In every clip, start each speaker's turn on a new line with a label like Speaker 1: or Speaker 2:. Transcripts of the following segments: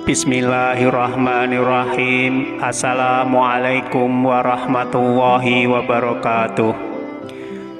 Speaker 1: Bismillahirrahmanirrahim. Assalamualaikum warahmatullahi wabarakatuh.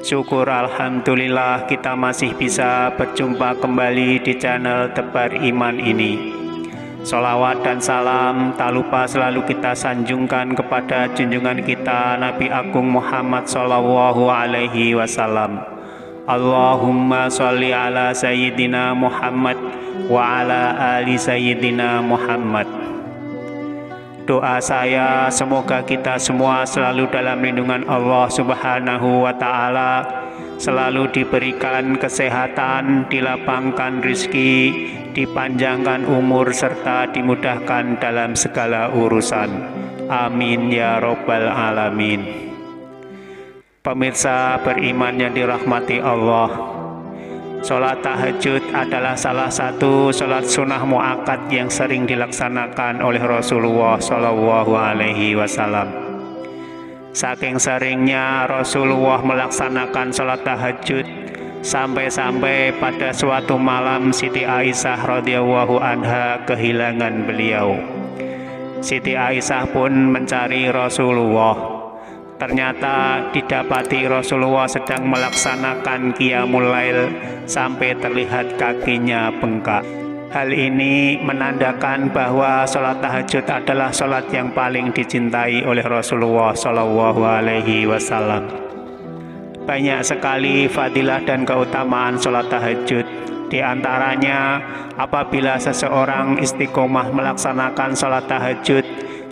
Speaker 1: Syukur alhamdulillah kita masih bisa berjumpa kembali di channel Tebar Iman ini. Sholawat dan salam tak lupa selalu kita sanjungkan kepada junjungan kita Nabi Agung Muhammad Sallallahu Alaihi Wasallam. Allahumma sholli ala Sayyidina Muhammad wa ala ali Sayyidina Muhammad. Doa saya semoga kita semua selalu dalam lindungan Allah Subhanahu wa Ta'ala, selalu diberikan kesehatan, dilapangkan rizki, dipanjangkan umur, serta dimudahkan dalam segala urusan. Amin ya Rabbal Alamin. Pemirsa beriman yang dirahmati Allah, sholat tahajud adalah salah satu sholat sunnah muakkad yang sering dilaksanakan oleh Rasulullah Shallallahu Alaihi Wasallam. Saking seringnya Rasulullah melaksanakan sholat tahajud, sampai-sampai pada suatu malam Siti Aisyah radhiyallahu anha kehilangan beliau. Siti Aisyah pun mencari Rasulullah. Ternyata didapati Rasulullah sedang melaksanakan qiyamul lail sampai terlihat kakinya bengkak. Hal ini menandakan bahwa sholat tahajud adalah sholat yang paling dicintai oleh Rasulullah Shallallahu Alaihi Wasallam. Banyak sekali fadilah dan keutamaan sholat tahajud. Di antaranya, apabila seseorang istiqomah melaksanakan sholat tahajud,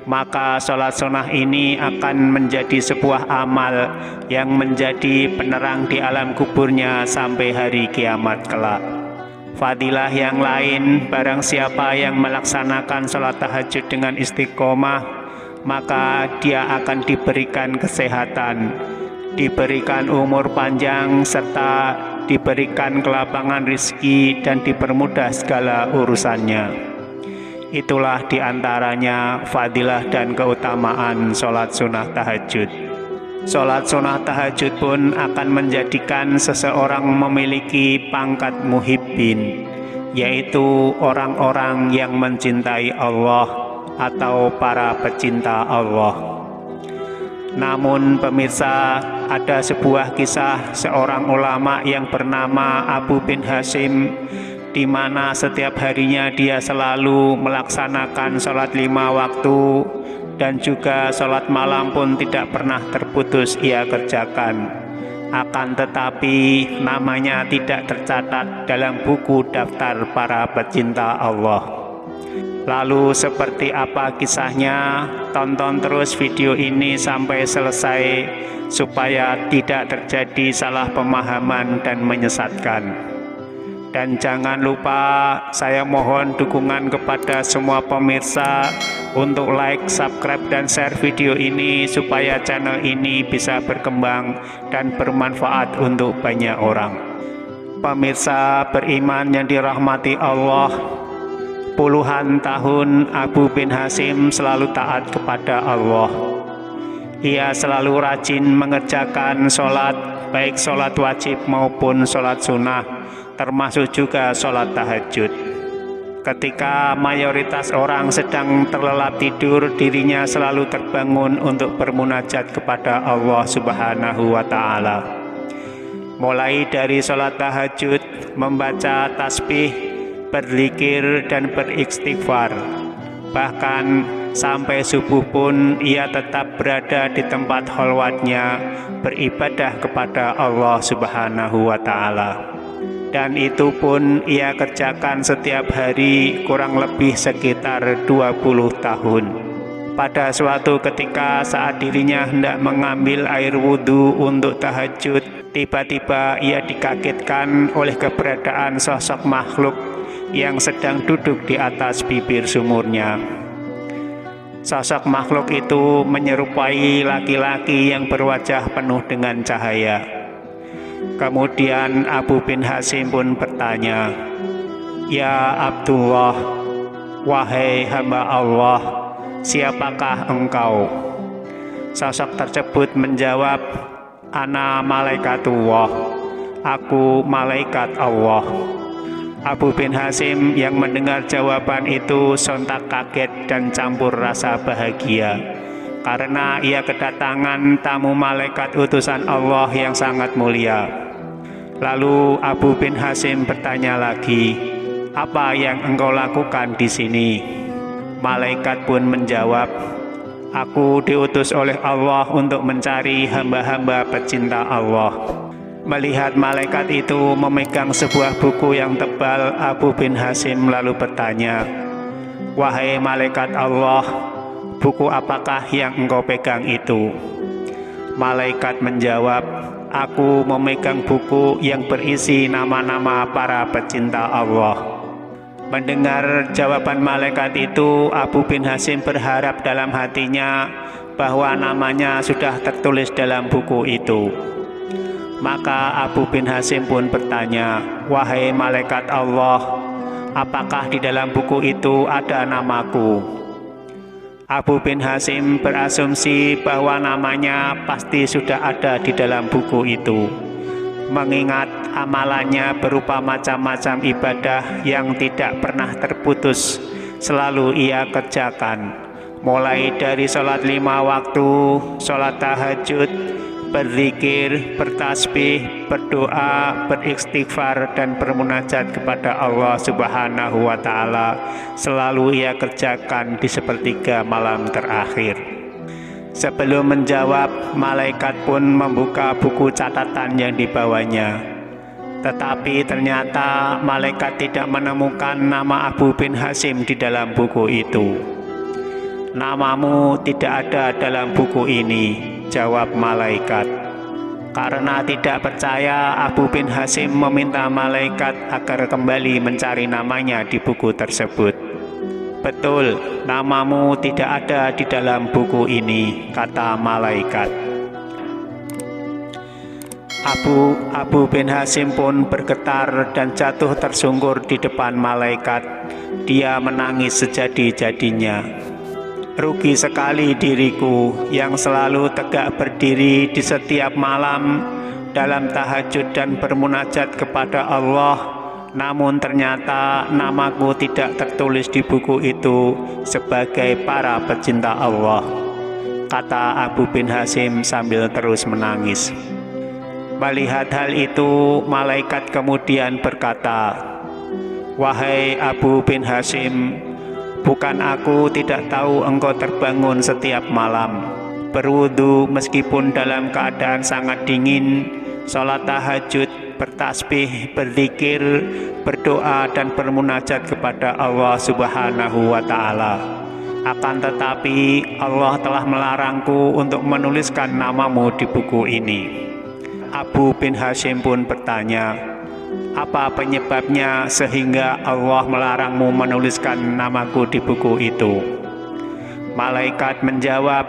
Speaker 1: maka sholat sunnah ini akan menjadi sebuah amal yang menjadi penerang di alam kuburnya sampai hari kiamat kelak. Fadilah yang lain, barang siapa yang melaksanakan sholat tahajud dengan istiqomah, maka dia akan diberikan kesehatan, diberikan umur panjang, serta diberikan kelapangan rizki dan dipermudah segala urusannya. Itulah diantaranya fadilah dan keutamaan sholat sunnah tahajud. Sholat sunnah tahajud pun akan menjadikan seseorang memiliki pangkat muhibbin, yaitu orang-orang yang mencintai Allah atau para pecinta Allah. Namun pemirsa, ada sebuah kisah seorang ulama yang bernama Abu bin Hasim, di mana setiap harinya dia selalu melaksanakan sholat 5 waktu dan juga sholat malam pun tidak pernah terputus ia kerjakan. Akan tetapi namanya tidak tercatat dalam buku daftar para pecinta Allah. Lalu seperti apa kisahnya? Tonton terus video ini sampai selesai supaya tidak terjadi salah pemahaman dan menyesatkan. Dan jangan lupa, saya mohon dukungan kepada semua pemirsa untuk like, subscribe, dan share video ini supaya channel ini bisa berkembang dan bermanfaat untuk banyak orang. Pemirsa beriman yang dirahmati Allah, puluhan tahun Abu bin Hasim selalu taat kepada Allah. Ia selalu rajin mengerjakan sholat, baik sholat wajib maupun sholat sunnah, termasuk juga sholat tahajud. Ketika mayoritas orang sedang terlelap tidur, dirinya selalu terbangun untuk bermunajat kepada Allah Subhanahu wa Ta'ala. Mulai dari sholat tahajud, membaca tasbih, berzikir, dan beristighfar. Bahkan sampai subuh pun ia tetap berada di tempat khalwatnya beribadah kepada Allah Subhanahu wa Ta'ala. Dan itu pun ia kerjakan setiap hari kurang lebih sekitar 20 tahun. Pada suatu ketika saat dirinya hendak mengambil air wudhu untuk tahajud, tiba-tiba ia dikagetkan oleh keberadaan sosok makhluk yang sedang duduk di atas bibir sumurnya. Sosok makhluk itu menyerupai laki-laki yang berwajah penuh dengan cahaya. Kemudian Abu bin Hasim pun bertanya, "Ya Abdullah, wahai hamba Allah, siapakah engkau?" Sosok tersebut menjawab, "Ana malaikatullah, aku malaikat Allah." Abu bin Hasim yang mendengar jawaban itu sontak kaget dan campur rasa bahagia, karena ia kedatangan tamu malaikat utusan Allah yang sangat mulia. Lalu Abu bin Hasim bertanya lagi, "Apa yang engkau lakukan di sini?" Malaikat pun menjawab, "Aku diutus oleh Allah untuk mencari hamba-hamba pecinta Allah." Melihat malaikat itu memegang sebuah buku yang tebal, Abu bin Hasim lalu bertanya, "Wahai malaikat Allah, buku apakah yang engkau pegang itu?" Malaikat menjawab, "Aku memegang buku yang berisi nama-nama para pecinta Allah." Mendengar jawaban malaikat itu, Abu bin Hasim berharap dalam hatinya bahwa namanya sudah tertulis dalam buku itu. Maka Abu bin Hasim pun bertanya, "Wahai malaikat Allah, apakah di dalam buku itu ada namaku?" Abu bin Hasim berasumsi bahwa namanya pasti sudah ada di dalam buku itu, mengingat amalannya berupa macam-macam ibadah yang tidak pernah terputus, selalu ia kerjakan, mulai dari sholat 5 waktu, sholat tahajud, berzikir, bertasbih, berdoa, beristighfar, dan bermunajat kepada Allah Subhanahu wa Ta'ala, selalu ia kerjakan di sepertiga malam terakhir. Sebelum menjawab, malaikat pun membuka buku catatan yang dibawanya. Tetapi ternyata malaikat tidak menemukan nama Abu bin Hasim di dalam buku itu. "Namamu tidak ada dalam buku ini," jawab malaikat. Karena tidak percaya, Abu bin Hasim meminta malaikat agar kembali mencari namanya di buku tersebut. "Betul, namamu tidak ada di dalam buku ini," kata malaikat. Abu bin Hasim pun bergetar dan jatuh tersungkur di depan malaikat. Dia menangis sejadi-jadinya. "Rugi sekali diriku yang selalu tegak berdiri di setiap malam dalam tahajud dan bermunajat kepada Allah, namun ternyata namaku tidak tertulis di buku itu sebagai para pecinta Allah," kata Abu bin Hasim sambil terus menangis. Melihat hal itu, malaikat kemudian berkata, "Wahai Abu bin Hasim, bukan aku tidak tahu engkau terbangun setiap malam, berwudu meskipun dalam keadaan sangat dingin, sholat tahajud, bertasbih, berzikir, berdoa, dan bermunajat kepada Allah Subhanahu wa Ta'ala. Akan tetapi Allah telah melarangku untuk menuliskan namamu di buku ini." Abu bin Hasim pun bertanya, "Apa penyebabnya sehingga Allah melarangmu menuliskan namaku di buku itu?" Malaikat menjawab,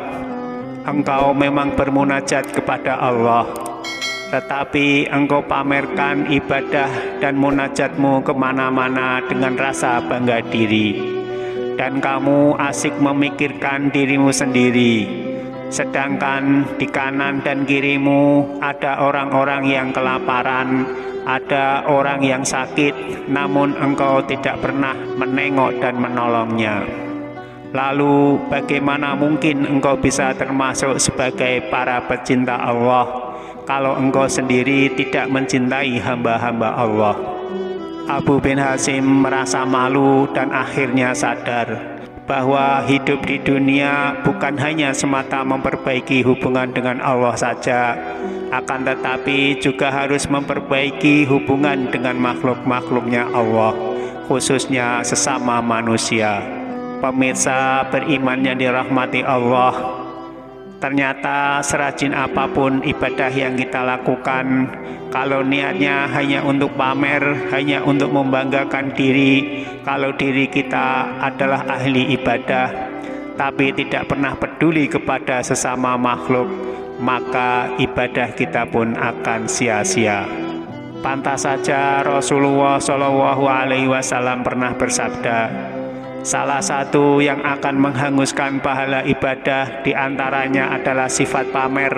Speaker 1: "Engkau memang bermunajat kepada Allah, tetapi engkau pamerkan ibadah dan munajatmu kemana-mana dengan rasa bangga diri, dan kamu asik memikirkan dirimu sendiri. Sedangkan di kanan dan kirimu ada orang-orang yang kelaparan, ada orang yang sakit, namun engkau tidak pernah menengok dan menolongnya. Lalu bagaimana mungkin engkau bisa termasuk sebagai para pecinta Allah kalau engkau sendiri tidak mencintai hamba-hamba Allah?" Abu bin Hasim merasa malu dan akhirnya sadar bahwa hidup di dunia bukan hanya semata memperbaiki hubungan dengan Allah saja, akan tetapi juga harus memperbaiki hubungan dengan makhluk-makhluknya Allah, khususnya sesama manusia. Pemirsa beriman yang dirahmati Allah, ternyata serajin apapun ibadah yang kita lakukan, kalau niatnya hanya untuk pamer, hanya untuk membanggakan diri, kalau diri kita adalah ahli ibadah, tapi tidak pernah peduli kepada sesama makhluk, maka ibadah kita pun akan sia-sia. Pantas saja Rasulullah SAW pernah bersabda, "Salah satu yang akan menghanguskan pahala ibadah diantaranya adalah sifat pamer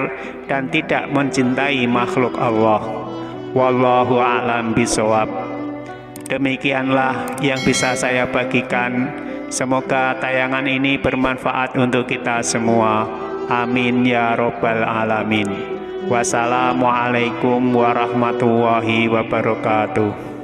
Speaker 1: dan tidak mencintai makhluk Allah." Wallahu a'lam bishawab. Demikianlah yang bisa saya bagikan. Semoga tayangan ini bermanfaat untuk kita semua. Amin ya robbal alamin. Wassalamualaikum warahmatullahi wabarakatuh.